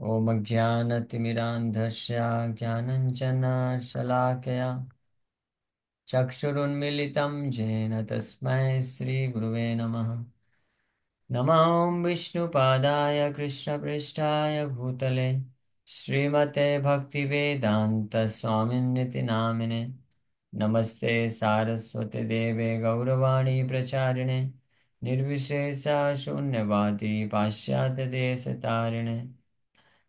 ॐ अज्ञानतिमिरान्धस्य ज्ञानञ्जनशलाकया चक्षुरुन्मिलितं येन तस्मै श्रीगुरुवे नमः। नमः ॐ विष्णुपादाय कृष्णपृष्ठाय भूतले श्रीमते भक्तिवेदान्तस्वामिन्निति नामिने। नमस्ते सारस्वती देवे गौरवाणी प्रचारिणे निर्विशेषा शून्यवादी पाश्चात्यदेशतारिणे।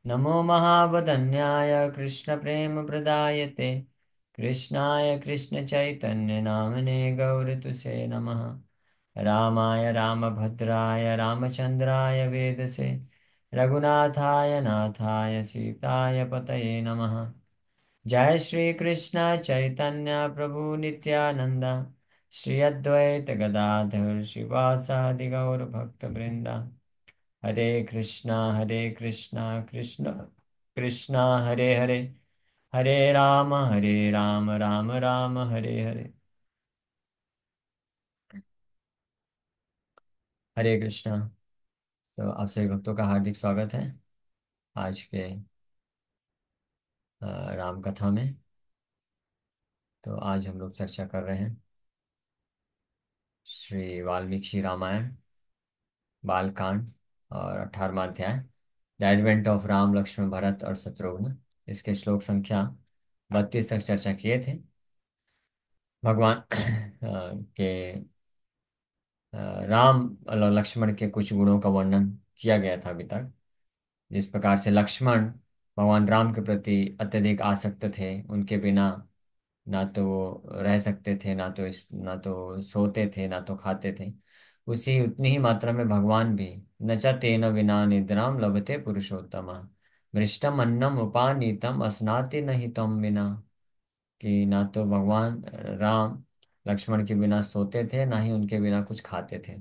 नमो महावदन्याय कृष्णप्रेमप्रदायते कृष्णाय कृष्णचैतन्यनामने गौरतुसे नमः। रामाय रामभद्राय रामचन्द्राय वेदसे रघुनाथाय नाथाय सीताय पतये नमः। जय श्री कृष्ण चैतन्य प्रभु नित्यानंद श्री अद्वैत गदाधर शिवासादि गौर भक्तवृंदा। हरे कृष्णा कृष्ण कृष्णा हरे हरे, हरे राम राम राम हरे हरे। हरे कृष्णा। तो आप सभी भक्तों का हार्दिक स्वागत है आज के राम कथा में। तो आज हम लोग चर्चा कर रहे हैं श्री वाल्मीकि रामायण बालकांड और 18वां अध्याय the advent of Ram Lakshman Bharat और शत्रुघ्न। इसके श्लोक संख्या 32 तक चर्चा किए थे। भगवान के राम और लक्ष्मण के कुछ गुणों का वर्णन किया गया था अभी तक। जिस प्रकार से लक्ष्मण भगवान राम के प्रति अत्यधिक आसक्त थे, उनके बिना ना तो वो रह सकते थे, ना तो सोते थे, ना तो खाते थे। उसी उतनी ही मात्रा में भगवान भी न च तेन विना निद्राम लभते पुरुषोत्तम मृष्टम अन्नम उपानीतम अस्नाति नहीं तम बिना। कि ना तो भगवान राम लक्ष्मण के बिना सोते थे, ना ही उनके बिना कुछ खाते थे।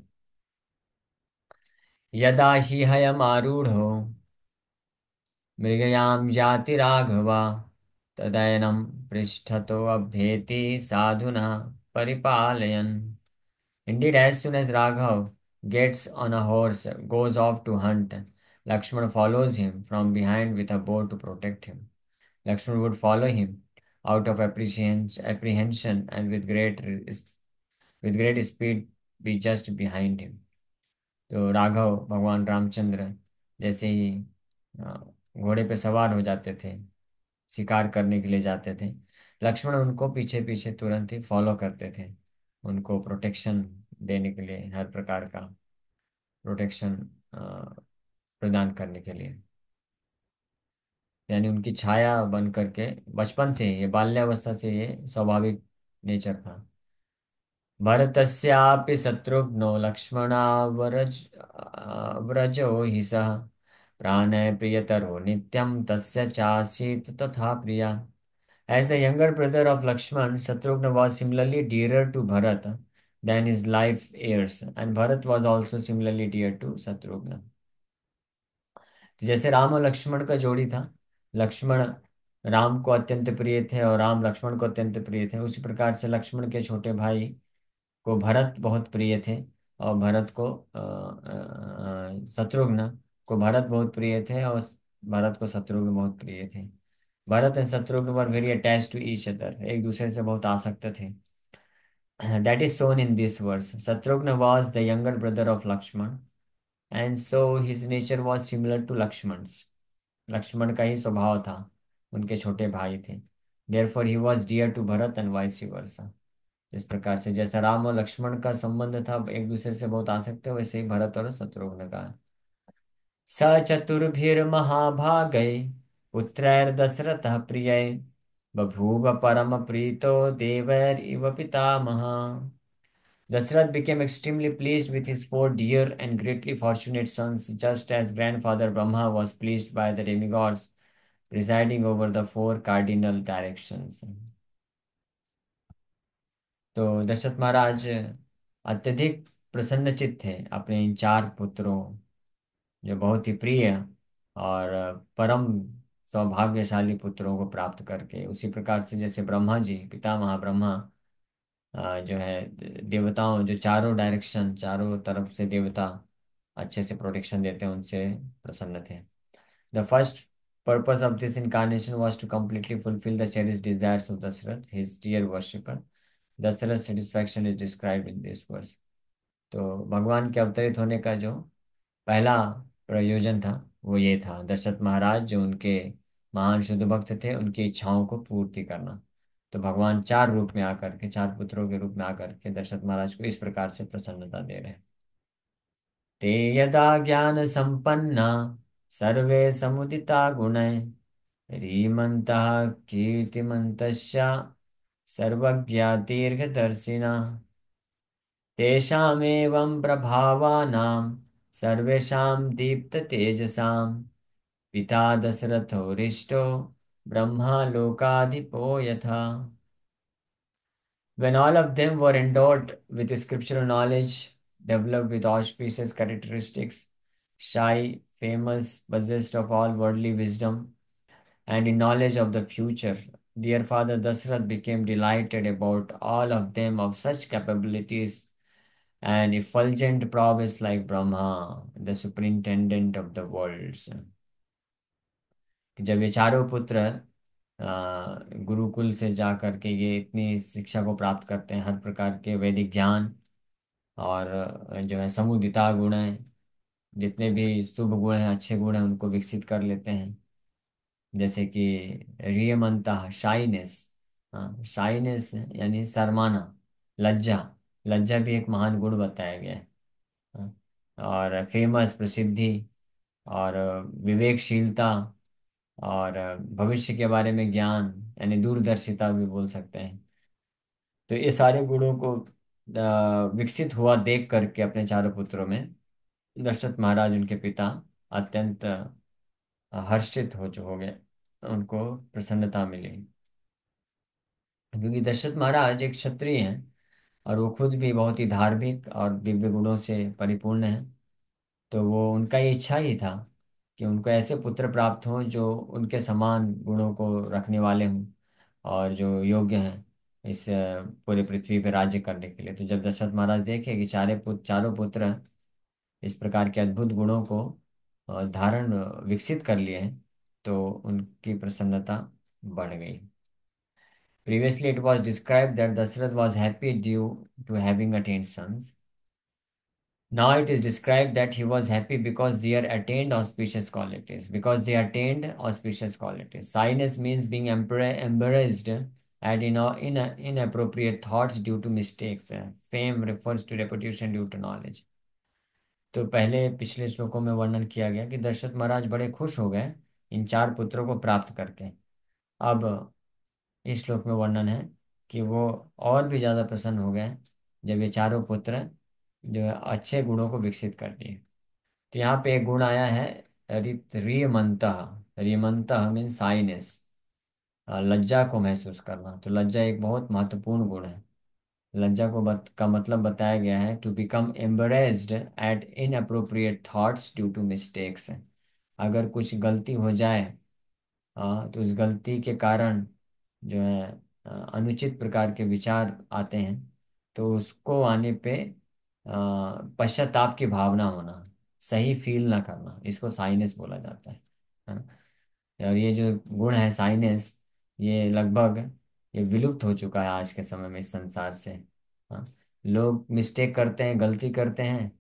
यदा हि हयम आरूढ़ो मृगयाम जाति राघवा तदयनम पृष्ठतो अभ्येति साधुना परिपालयन्। Indeed, as soon as Raghav gets on a horse, goes off to hunt, Lakshman follows him from behind with a bow to protect him. Lakshman would follow him out of apprehension and with great speed be just behind him. तो राघव भगवान रामचंद्र जैसे ही अ, घोड़े पे सवार हो जाते थे, शिकार करने के लिए जाते थे, लक्ष्मण उनको पीछे पीछे तुरंत ही फॉलो करते थे, उनको प्रोटेक्शन देने के लिए, हर प्रकार का प्रोटेक्शन प्रदान करने के लिए। यानी उनकी छाया बन करके बचपन से ये बाल्यावस्था से ये स्वाभाविक नेचर था। भरतस्यापि शत्रुघ्नो व्रजो हि सः प्राणः प्रियतरो नित्यं तस्य चासीत् तथा प्रिया। As the younger brother of Lakshman, Shatrugna was similarly dearer to Bharat than his life heirs, and Bharat was also similarly dear to Shatrugna. जैसे राम और लक्ष्मण का जोड़ी था, लक्ष्मण राम को अत्यंत प्रिय थे और राम लक्ष्मण को अत्यंत प्रिय थे, उसी प्रकार से लक्ष्मण के छोटे भाई को भरत बहुत प्रिय थे और शत्रुघ्न को भरत बहुत प्रिय थे और भरत को शत्रुघ्न बहुत प्रिय थे। Bharat and Shatrughan were very attach to each other, एक दूसरे से बहुत आसक्त थे। That is shown in this verse. Shatrughan was the younger brother of Lakshman and so his nature was similar to Lakshman's। Lakshman का ही स्वभाव था, उनके छोटे भाई थे। therefore he was dear to Bharat and vice versa। इस प्रकार से जैसा राम और लक्ष्मण का संबंध था, एक दूसरे से बहुत आसक्त थे, वैसे ही भरत और शत्रुघ्न का। स चतुर्भिर्महाभागै पुत्रैर्दशरथः प्रियै बभूव परम प्रीतो देवैरिव पितामहः। Dasarath became extremely pleased with his four dear and greatly fortunate sons, just as grandfather Brahma was pleased by the demigods presiding over the four cardinal directions। तो दशरथ महाराज अत्यधिक प्रसन्नचित्त थे अपने इन चार पुत्रों, जो बहुत ही प्रिय और परम सौभाग्यशाली पुत्रों को प्राप्त करके। उसी प्रकार से जैसे ब्रह्मा जी, पितामह ब्रह्मा जो है देवताओं, जो चारों डायरेक्शन, चारों तरफ से देवता अच्छे से प्रोटेक्शन देते हैं, उनसे प्रसन्न थे। The first purpose of this incarnation was to completely fulfill the cherished desires of Dasarath, his dear worshipper. Dasarath's satisfaction is described in this verse. तो भगवान के अवतरित होने का जो पहला प्रयोजन था वो ये था, दशरथ महाराज जो उनके महान शुद्ध भक्त थे, उनकी इच्छाओं को पूर्ति करना। तो भगवान चार रूप में आकर के, चार पुत्रों के रूप में आकर के दशरथ महाराज को इस प्रकार से प्रसन्नता दे रहे हैं। ते यदा ज्ञान संपन्ना सर्वे समुदिता गुणैः ह्रीमन्तः कीर्तिमन्तश्च सर्वज्ञा दीर्घदर्शिनः तेषामेवं प्रभावानां सर्वेषां दीप्ततेजसां पिता दशरथोरिष्टो ब्रह्मा लोकाधिपो यथा। When all of them were endowed with scriptural knowledge, developed with auspicious characteristics, shy, famous, possessed of all worldly wisdom, and in knowledge of the future, dear father Dasrath became delighted about all of them of such capabilities and effulgent prowess like Brahma, the superintendent of the worlds. कि जब ये चारों पुत्र गुरुकुल से जा करके ये इतनी शिक्षा को प्राप्त करते हैं, हर प्रकार के वैदिक ज्ञान और जो है समुदिता गुण है, जितने भी शुभ गुण हैं, अच्छे गुण हैं, उनको विकसित कर लेते हैं। जैसे कि रियमनता, शाइनेस। हाँ, शाइनेस यानी शर्माना, लज्जा। लज्जा भी एक महान गुण बताया गया है। हाँ, और फेमस, प्रसिद्धि, और विवेकशीलता, और भविष्य के बारे में ज्ञान, यानी दूरदर्शिता भी बोल सकते हैं। तो ये सारे गुणों को विकसित हुआ देख करके अपने चारों पुत्रों में दशरथ महाराज, उनके पिता, अत्यंत हर्षित हो गए। उनको प्रसन्नता मिली, क्योंकि दशरथ महाराज एक क्षत्रिय हैं और वो खुद भी बहुत ही धार्मिक और दिव्य गुणों से परिपूर्ण हैं। तो वो, उनका ये इच्छा ही था कि उनको ऐसे पुत्र प्राप्त हों जो उनके समान गुणों को रखने वाले हों और जो योग्य हैं इस पूरे पृथ्वी पर राज्य करने के लिए। तो जब दशरथ महाराज देखे कि चारों पुत्र इस प्रकार के अद्भुत गुणों को धारण विकसित कर लिए हैं, तो उनकी प्रसन्नता बढ़ गई। Previously, it was described that Dasrath was happy due to having attained sons. Now it is described that he was happy because they are attained auspicious qualities. Because they attained auspicious qualities. Shyness means being embarrassed and inappropriate thoughts due to mistakes. Fame refers to reputation due to knowledge. तो पहले पिछले श्लोकों में वर्णन किया गया कि दशरथ महाराज बड़े खुश हो गए इन चार पुत्रों को प्राप्त करके। अब इस श्लोक में वर्णन है कि वो और भी ज्यादा प्रसन्न हो गए जब ये चारों पुत्र जो है अच्छे गुणों को विकसित कर दिए। तो यहाँ पे एक गुण आया है, रियमंतः। रियमंतः मीन साइनेस, लज्जा को महसूस करना। तो लज्जा एक बहुत महत्वपूर्ण गुण है। लज्जा का मतलब बताया गया है, to become embarrassed at inappropriate thoughts due to mistakes. अगर कुछ गलती हो जाए, तो उस गलती के कारण जो है अनुचित प्रकार के विचार आते हैं, तो उसको आने पे पश्चाताप की भावना होना, सही फील ना करना, इसको साइनेस बोला जाता है ना। और ये जो गुण है साइनेस, ये लगभग ये विलुप्त हो चुका है आज के समय में इस संसार से। हाँ, लोग मिस्टेक करते हैं, गलती करते हैं,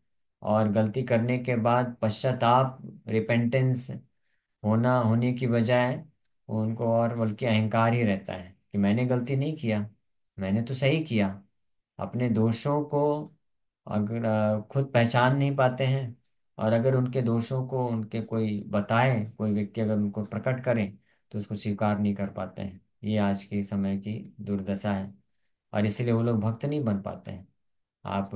और गलती करने के बाद पश्चाताप, रिपेंटेंस होने की बजाय उनको और बल्कि अहंकार ही रहता है कि मैंने गलती नहीं किया, मैंने तो सही किया। अपने दोषों को अगर खुद पहचान नहीं पाते हैं, और अगर उनके दोषों को उनके कोई बताए, कोई व्यक्ति अगर उनको प्रकट करे, तो उसको स्वीकार नहीं कर पाते हैं। ये आज के समय की दुर्दशा है, और इसीलिए वो लोग भक्त नहीं बन पाते हैं। आप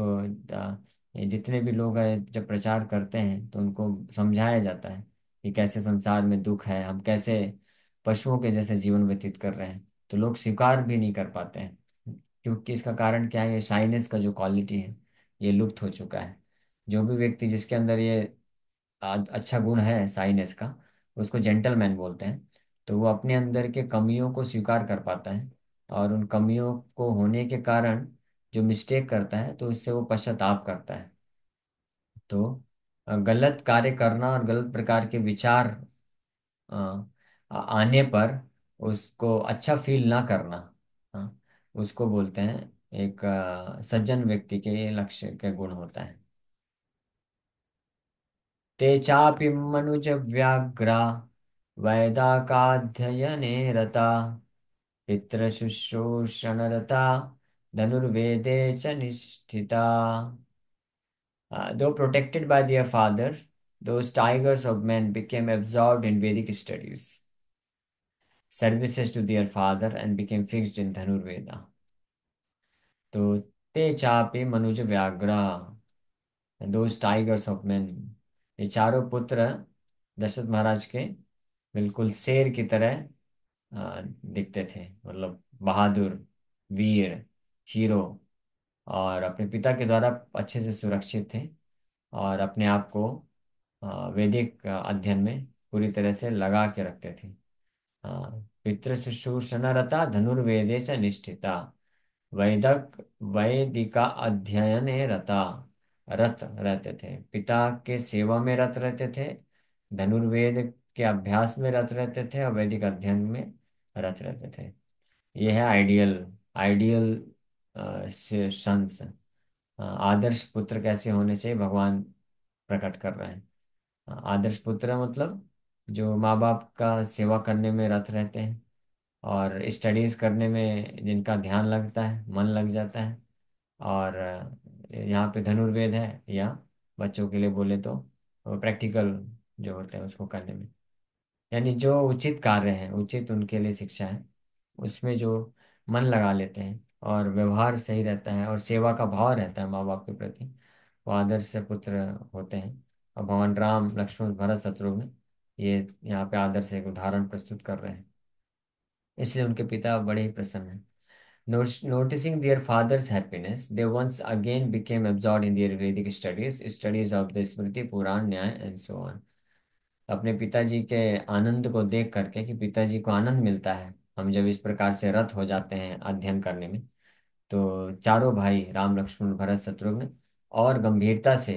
ये जितने भी लोग हैं जब प्रचार करते हैं तो उनको समझाया जाता है कि कैसे संसार में दुख है, हम कैसे पशुओं के जैसे जीवन व्यतीत कर रहे हैं, तो लोग स्वीकार भी नहीं कर पाते हैं। क्योंकि इसका कारण क्या है, ये शाइनेस का जो क्वालिटी है ये लुप्त हो चुका है। जो भी व्यक्ति जिसके अंदर ये अच्छा गुण है साइनेस का, उसको जेंटलमैन बोलते हैं। तो वो अपने अंदर के कमियों को स्वीकार कर पाता है, और उन कमियों को होने के कारण जो मिस्टेक करता है तो इससे वो पश्चाताप करता है। तो गलत कार्य करना और गलत प्रकार के विचार आने पर उसको अच्छा फील ना करना, हाँ, उसको बोलते हैं एक सज्जन व्यक्ति के लक्ष्य के गुण होता है। ते चापि मनुज व्याघ्रा वैदाकाध्ययने रता पितृशुश्रूषणरता धनुर्वेदे च निष्ठिता। Though protected by their father, those tigers of men became absorbed in Vedic studies, services to their father, and became fixed in Dhanurveda. तो ते चापे मनुज व्याघ्रा, दोज टाइगर्स ऑफ मैन, ये चारों पुत्र दशरथ महाराज के बिल्कुल शेर की तरह दिखते थे, मतलब बहादुर, वीर, हीरो, और अपने पिता के द्वारा अच्छे से सुरक्षित थे, और अपने आप को वैदिक अध्ययन में पूरी तरह से लगा के रखते थे। पितृ शुश्रूषण रता धनुर्वेदे च निष्ठिता, वैदक वैदिका अध्ययन रता, रत रहते थे, पिता के सेवा में रत रहते थे, धनुर्वेद के अभ्यास में रत रहते थे, और वैदिक अध्ययन में रत रहते थे। ये है आइडियल, आइडियल सन्स, आदर्श पुत्र कैसे होने चाहिए भगवान प्रकट कर रहे हैं। आदर्श पुत्र मतलब जो माँ बाप का सेवा करने में रत रहते हैं, और स्टडीज करने में जिनका ध्यान लगता है, मन लग जाता है, और यहाँ पे धनुर्वेद है, या बच्चों के लिए बोले तो प्रैक्टिकल जो होते हैं उसको करने में, यानी जो उचित कार्य है, उचित उनके लिए शिक्षा है, उसमें जो मन लगा लेते हैं, और व्यवहार सही रहता है, और सेवा का भाव रहता है माँ बाप के प्रति, वो आदर्श पुत्र होते हैं। और भगवान राम, लक्ष्मण, भरत, शत्रुघ्न, ये यहाँ पे आदर्श एक उदाहरण प्रस्तुत कर रहे हैं, इसलिए उनके पिता बड़े ही प्रसन्न हैं। Noticing their father's happiness, they once again became absorbed in their Vedic studies, studies of the Smriti, Puran, Nyaya, and so on. अपने पिताजी के आनंद को देख करके, कि पिताजी को आनंद मिलता है हम जब इस प्रकार से रत हो जाते हैं अध्ययन करने में, तो चारों भाई राम, लक्ष्मण, भरत, शत्रुघ्न और गंभीरता से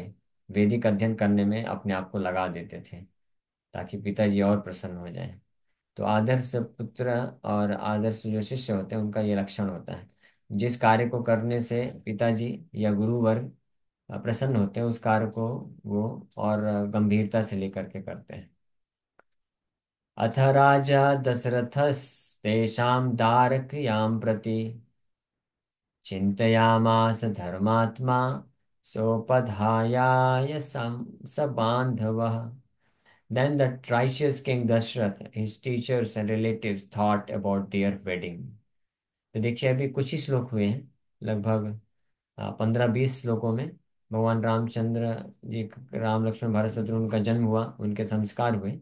वैदिक अध्ययन करने में अपने आप को लगा देते थे, ताकि पिताजी और प्रसन्न हो जाएं। तो आदर्श पुत्र और आदर्श जो शिष्य होते हैं, उनका ये लक्षण होता है, जिस कार्य को करने से पिताजी या गुरु वर्ग प्रसन्न होते हैं, उस कार्य को वो और गंभीरता से लेकर के करते हैं। अथ राजा दशरथस्तेषां दारक्रियां प्रति चिन्तयामास धर्मात्मा सोपधायाय स बान्धवः। Then the righteous king Dashrath, his teachers and relatives thought about their wedding. तो देखिए अभी कुछ ही श्लोक हुए हैं, लगभग 15-20 श्लोकों में भगवान रामचंद्र जी, राम, लक्ष्मण, भरत, शत्रुघ्न का जन्म हुआ, उनके संस्कार हुए,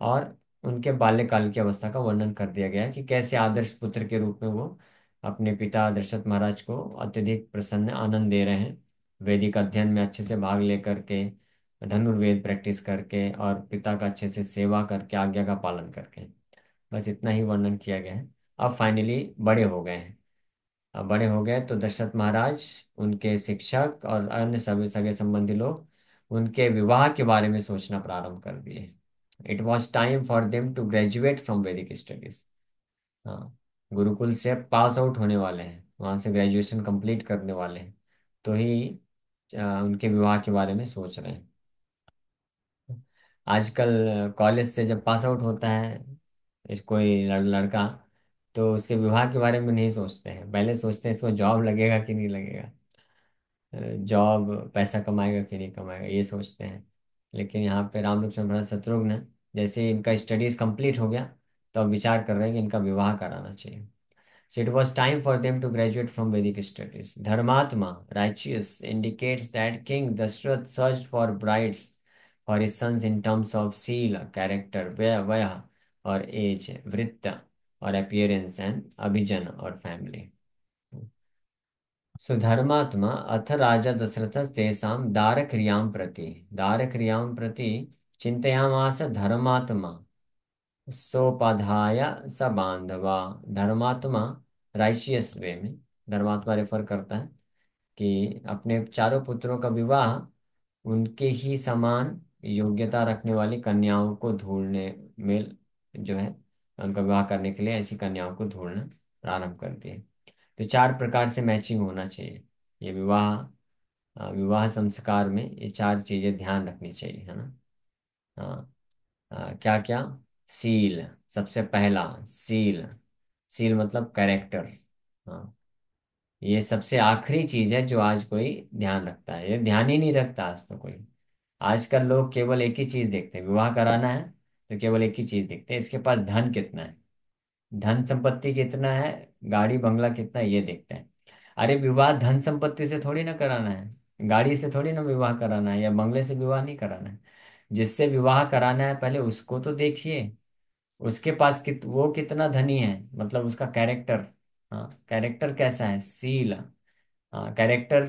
और उनके बाल्यकाल की अवस्था का वर्णन कर दिया गया है, कि कैसे आदर्श पुत्र के रूप में वो अपने पिता दशरथ महाराज को अत्यधिक प्रसन्न आनंद दे रहे हैं, वैदिक अध्ययन में अच्छे से भाग लेकर के, धनुर्वेद प्रैक्टिस करके, और पिता का अच्छे से सेवा करके, आज्ञा का पालन करके। बस इतना ही वर्णन किया गया है। अब फाइनली बड़े हो गए हैं। अब बड़े हो गए तो दशरथ महाराज, उनके शिक्षक और अन्य सभी सगे संबंधी लोग उनके विवाह के बारे में सोचना प्रारंभ कर दिए। It was time for them to graduate from Vedic studies. हाँ, गुरुकुल से पास आउट होने वाले हैं, वहाँ से ग्रेजुएशन कंप्लीट करने वाले हैं, तो ही उनके विवाह के बारे में सोच रहे हैं। आजकल कॉलेज से जब पास आउट होता है कोई लड़का, तो उसके विवाह के बारे में नहीं सोचते हैं, पहले सोचते हैं इसको जॉब लगेगा कि नहीं लगेगा, जॉब पैसा कमाएगा कि नहीं कमाएगा, ये सोचते हैं। लेकिन यहाँ पे राम, लक्ष्मण, भरत, शत्रुघ्न, जैसे ही इनका स्टडीज कंप्लीट हो गया, तो अब विचार कर रहे हैं कि इनका विवाह कराना चाहिए। So it was time for them to graduate from Vedic studies. Dharmatma, righteous, indicates that King Dashrath searched for brides for his sons in terms of Sila, character, Vaya, or age, Vritta, or appearance, and Abhijan, or family. So धर्मात्मा अथ राजा दशरथ तेषां दारक्रियां प्रति चिंतयामास धर्मात्मा सोपाधाय स बांधवा। धर्मात्मा राइशियस वे में, धर्मात्मा refer करता है कि अपने चारों पुत्रों का विवाह उनके ही समान योग्यता रखने वाली कन्याओं को ढूंढने मेल जो है उनका विवाह करने के लिए ऐसी कन्याओं को ढूंढना प्रारंभ कर दिए। तो चार प्रकार से मैचिंग होना चाहिए। ये विवाह संस्कार में ये चार चीजें ध्यान रखनी चाहिए, है ना। क्या क्या? सील, सबसे पहला सील। सील मतलब कैरेक्टर। हाँ, ये सबसे आखिरी चीज है जो आज कोई ध्यान रखता है। ये ध्यान ही नहीं रखता आज तो कोई। आजकल लोग केवल एक ही चीज देखते हैं, विवाह कराना है तो केवल एक ही चीज देखते हैं, इसके पास धन कितना है, धन संपत्ति कितना है, गाड़ी बंगला कितना है, ये देखते हैं। अरे विवाह धन संपत्ति से थोड़ी ना कराना है, गाड़ी से थोड़ी ना विवाह कराना है, या बंगले से विवाह नहीं कराना है। जिससे विवाह कराना है पहले उसको तो देखिए, उसके पास वो कितना धनी है, मतलब उसका कैरेक्टर। हाँ, कैरेक्टर कैसा है, सील। हाँ, कैरेक्टर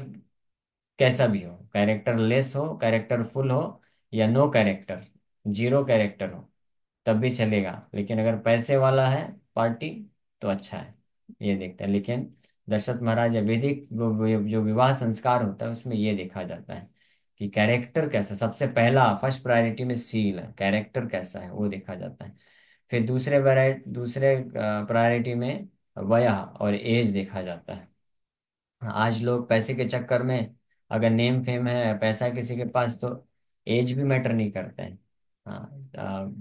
कैसा भी हो, कैरेक्टर लेस हो, कैरेक्टर फुल हो, या नो कैरेक्टर, जीरो कैरेक्टर हो, तब भी चलेगा। लेकिन अगर पैसे वाला है पार्टी तो अच्छा है, ये देखते हैं। लेकिन दशरथ महाराज या वैदिक जो विवाह संस्कार होता है उसमें ये देखा जाता है कि कैरेक्टर कैसा, सबसे पहला फर्स्ट प्रायोरिटी में सील है, कैरेक्टर कैसा है वो देखा जाता है। फिर दूसरे प्रायोरिटी में वयह और एज देखा जाता है। आज लोग पैसे के चक्कर में, अगर नेम फेम है, पैसा है किसी के पास, तो एज भी मैटर नहीं करता है। हाँ,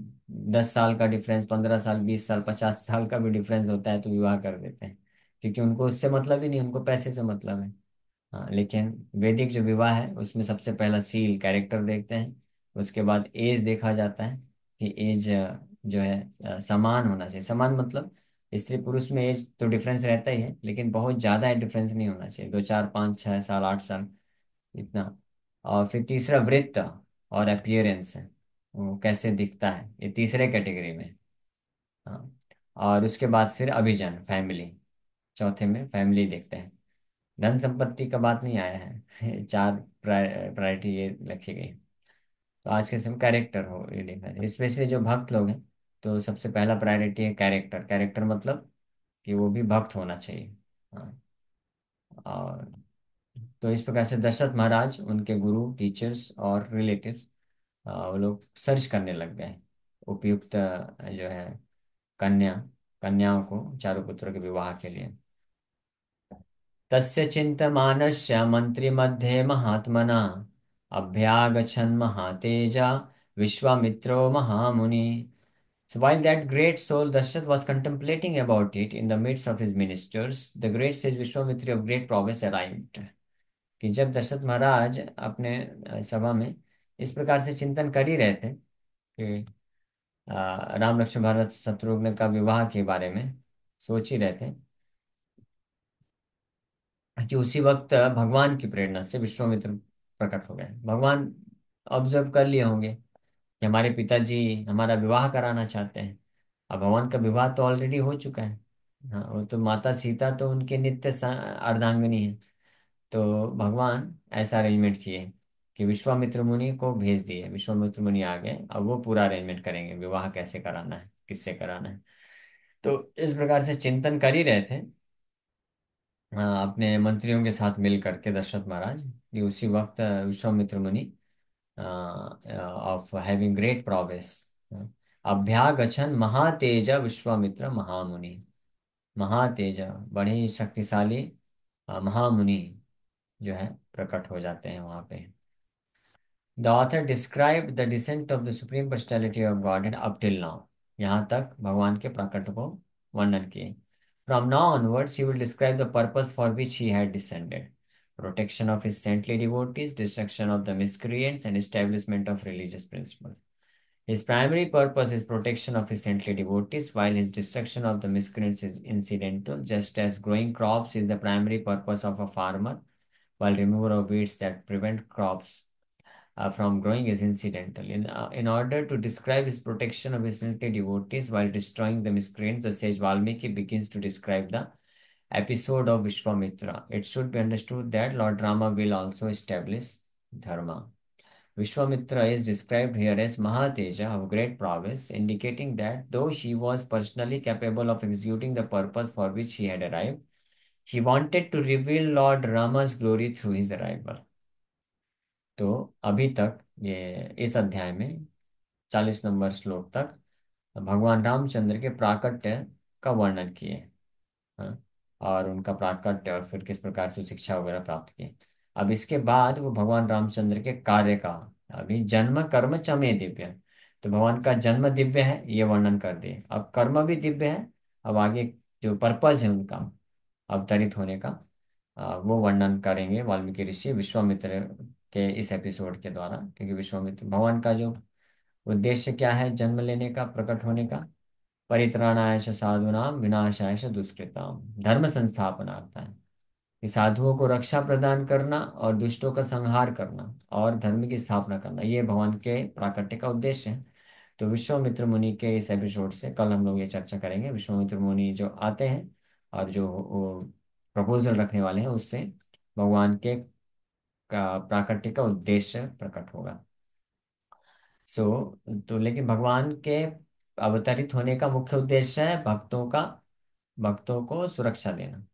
10 साल का डिफरेंस, 15 साल, 20 साल, 50 साल का भी डिफरेंस होता है तो विवाह कर देते हैं, क्योंकि उनको उससे मतलब ही नहीं, उनको पैसे से मतलब है। हाँ, लेकिन वैदिक जो विवाह है उसमें सबसे पहला सील, कैरेक्टर देखते हैं। उसके बाद एज देखा जाता है कि एज जो है समान होना चाहिए। समान मतलब स्त्री पुरुष में एज तो डिफरेंस रहता ही है, लेकिन बहुत ज़्यादा डिफरेंस नहीं होना चाहिए, 2 4 5 6 साल 8 साल, इतना। और फिर तीसरा वृत्त और अपीयरेंस है, वो कैसे दिखता है, ये तीसरे कैटेगरी में। हाँ, और उसके बाद फिर अभिजन, फैमिली, चौथे में फैमिली देखते हैं। धन संपत्ति का बात नहीं आया है चार प्रायोरिटी ये रखी गई। तो आज के समय कैरेक्टर हो ये देखना चाहिए, स्पेशली जो भक्त लोग हैं। तो सबसे पहला प्रायोरिटी है कैरेक्टर। कैरेक्टर मतलब कि वो भी भक्त होना चाहिए। हाँ, और तो इस प्रकार से दशरथ महाराज, उनके गुरु, टीचर्स और रिलेटिव्स, वो लोग सर्च करने लग गए उपयुक्त जो है कन्या कन्याओं को चारों पुत्रों के विवाह के लिए। तस्य चिन्तमानस्य मन्त्रिमध्ये महात्मना अभ्यागछन् महातेजा विश्वामित्रो महामुनि. So while that great soul Dashrath was contemplating about it in the midst of his ministers, the great sage Vishwamitra of great prowess arrived. कि जब दशरथ महाराज अपने सभा में इस प्रकार से चिंतन कर ही रहे थे कि राम लक्ष्मण भरत शत्रुघ्न का विवाह के बारे में सोच ही रहे थे, कि उसी वक्त भगवान की प्रेरणा से विश्वामित्र प्रकट हो गए। भगवान ऑब्जर्व कर लिए होंगे कि हमारे पिताजी हमारा विवाह कराना चाहते हैं। अब भगवान का विवाह तो ऑलरेडी हो चुका है। हाँ, वो तो माता सीता तो उनके नित्य अर्धांगिनी है। तो भगवान ऐसा अरेंजमेंट किए कि विश्वामित्र मुनि को भेज दिए, विश्वामित्र मुनि आ गए, अब वो पूरा अरेंजमेंट करेंगे विवाह कैसे कराना है, किससे कराना है। तो इस प्रकार से चिंतन कर ही रहे थे अपने मंत्रियों के साथ मिल करके दशरथ महाराज, कि उसी वक्त विश्वामित्र मुनि ऑफ हैविंग ग्रेट प्रोग्रेस अभ्यागछन महातेज विश्वामित्र महामुनि। महातेज, बड़े ही शक्तिशाली महामुनि जो है प्रकट हो जाते हैं वहां पे। The author described the descent of the Supreme Personality of Godhead up till now. यहाँ तक भगवान के प्रकट को वर्णन किए। From now onwards, he will describe the purpose for which he had descended: protection of his saintly devotees, destruction of the miscreants, and establishment of religious principles. His primary purpose is protection of his saintly devotees, while his destruction of the miscreants is incidental, just as growing crops is the primary purpose of a farmer, while removal of weeds that prevent crops from growing is incidental. In order to describe his protection of his saintly devotees while destroying the miscreants, the sage Valmiki begins to describe the episode of Vishwamitra. It should be understood that Lord Rama will also establish dharma. Vishwamitra is described here as Mahateja of great prowess, indicating that though he was personally capable of executing the purpose for which he had arrived, he wanted to reveal Lord Rama's glory through his arrival. तो अभी तक ये इस अध्याय में 40 number श्लोक तक भगवान रामचंद्र के प्राकट्य का वर्णन किए। हाँ, और उनका प्राकट्य और फिर किस प्रकार से शिक्षा वगैरह प्राप्त की। अब इसके बाद वो भगवान रामचंद्र के कार्य का, अभी जन्म कर्म चमे दिव्य, तो भगवान का जन्म दिव्य है ये वर्णन कर दिए, अब कर्म भी दिव्य है। अब आगे जो पर्पज है उनका अवतरित होने का, वो वर्णन करेंगे वाल्मीकि ऋषि विश्वामित्र के इस एपिसोड के द्वारा। क्योंकि विश्वामित्र भगवान का जो उद्देश्य क्या है जन्म लेने का, प्रकट होने का, परित्राणाय च साधूनां विनाशाय च दुष्कृताम, धर्म संस्थापनार्थ है कि साधुओं को रक्षा प्रदान करना और दुष्टों का संहार करना और धर्म की स्थापना करना, ये भगवान के प्राकट्य का उद्देश्य है। तो विश्वामित्र मुनि के इस एपिसोड से कल हम लोग ये चर्चा करेंगे। विश्वामित्र मुनि जो आते हैं और जो प्रपोजल रखने वाले हैं, उससे भगवान के का प्राकट्य का उद्देश्य प्रकट होगा। सो तो लेकिन भगवान के अवतरित होने का मुख्य उद्देश्य है भक्तों को सुरक्षा देना,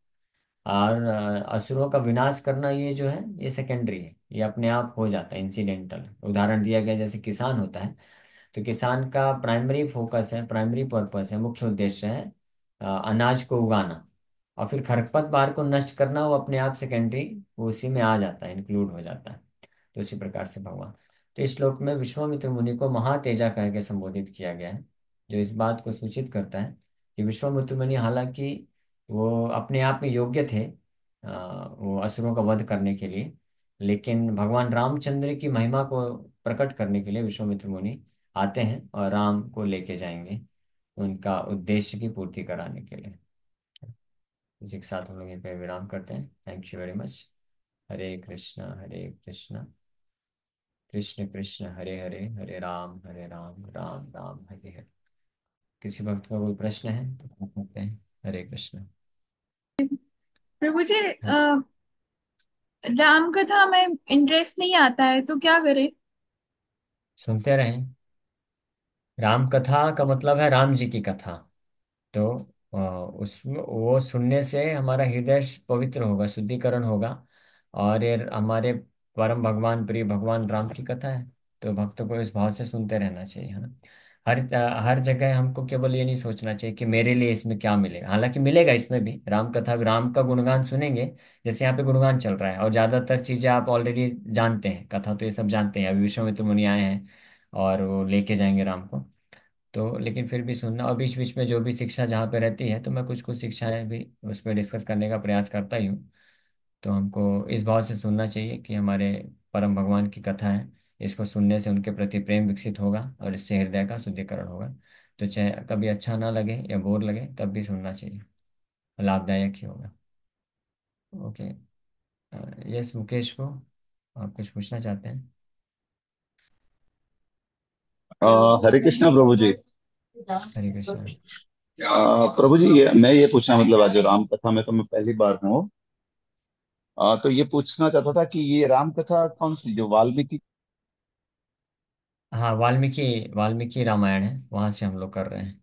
और असुरों का विनाश करना ये जो है ये सेकेंडरी है, ये अपने आप हो जाता है, इंसिडेंटल। उदाहरण दिया गया जैसे किसान होता है, तो किसान का प्राइमरी फोकस है, प्राइमरी पर्पस है, मुख्य उद्देश्य है अनाज को उगाना, और फिर खरपतवार को नष्ट करना वो अपने आप सेकेंडरी, वो उसी में आ जाता है, इंक्लूड हो जाता है। तो इसी प्रकार से भगवान, तो इस श्लोक में विश्वामित्र मुनि को महातेजा कह के संबोधित किया गया है, जो इस बात को सूचित करता है कि विश्वामित्र मुनि हालांकि वो अपने आप में योग्य थे वो असुरों का वध करने के लिए, लेकिन भगवान रामचंद्र की महिमा को प्रकट करने के लिए विश्वामित्र मुनि आते हैं और राम को लेके जाएंगे उनका उद्देश्य की पूर्ति कराने के लिए। इसी के साथ हम लोग यहीं पे विराम करते हैं। Thank you very much. Hare Krishna Krishna Krishna Hare Hare, Hare Ram Ram Ram Hare Hare. किसी भक्त का कोई प्रश्न है तो पूछ सकते हैं। हरे कृष्ण। प्रभु जी, राम कथा में इंटरेस्ट नहीं आता है तो क्या करे? सुनते रहें। राम कथा का मतलब है राम जी की कथा। तो उसमें वो सुनने से हमारा हृदय पवित्र होगा, शुद्धिकरण होगा, और ये हमारे परम भगवान प्रिय भगवान राम की कथा है। तो भक्तों को इस भाव से सुनते रहना चाहिए, है ना। हर जगह हमको केवल ये नहीं सोचना चाहिए कि मेरे लिए इसमें क्या मिलेगा, हालांकि मिलेगा इसमें भी, राम कथा राम का गुणगान सुनेंगे, जैसे यहाँ पे गुणगान चल रहा है, और ज्यादातर चीजें आप ऑलरेडी जानते हैं, कथा तो ये सब जानते हैं, अभी विश्वामित्र मुनि आए हैं और वो लेके जाएंगे राम को। तो लेकिन फिर भी सुनना, और बीच बीच में जो भी शिक्षा जहाँ पे रहती है तो मैं कुछ कुछ शिक्षाएं भी उस पर डिस्कस करने का प्रयास करता ही हूँ। तो हमको इस भाव से सुनना चाहिए कि हमारे परम भगवान की कथा है, इसको सुनने से उनके प्रति प्रेम विकसित होगा और इससे हृदय का शुद्धिकरण होगा। तो चाहे कभी अच्छा ना लगे या बोर लगे तब भी सुनना चाहिए, लाभदायक ही होगा। ओके। यस मुकेश को, आप कुछ पूछना चाहते हैं? हरे कृष्णा प्रभु जी। हरे कृष्णा। प्रभु जी, मैं ये पूछना, मतलब आज जो राम कथा में तो मैं पहली बार हूँ। तो ये पूछना चाहता था कि ये राम कथा कौन सी, जो वाल्मीकि। हाँ, वाल्मीकि वाल्मीकि रामायण है, वहां से हम लोग कर रहे हैं।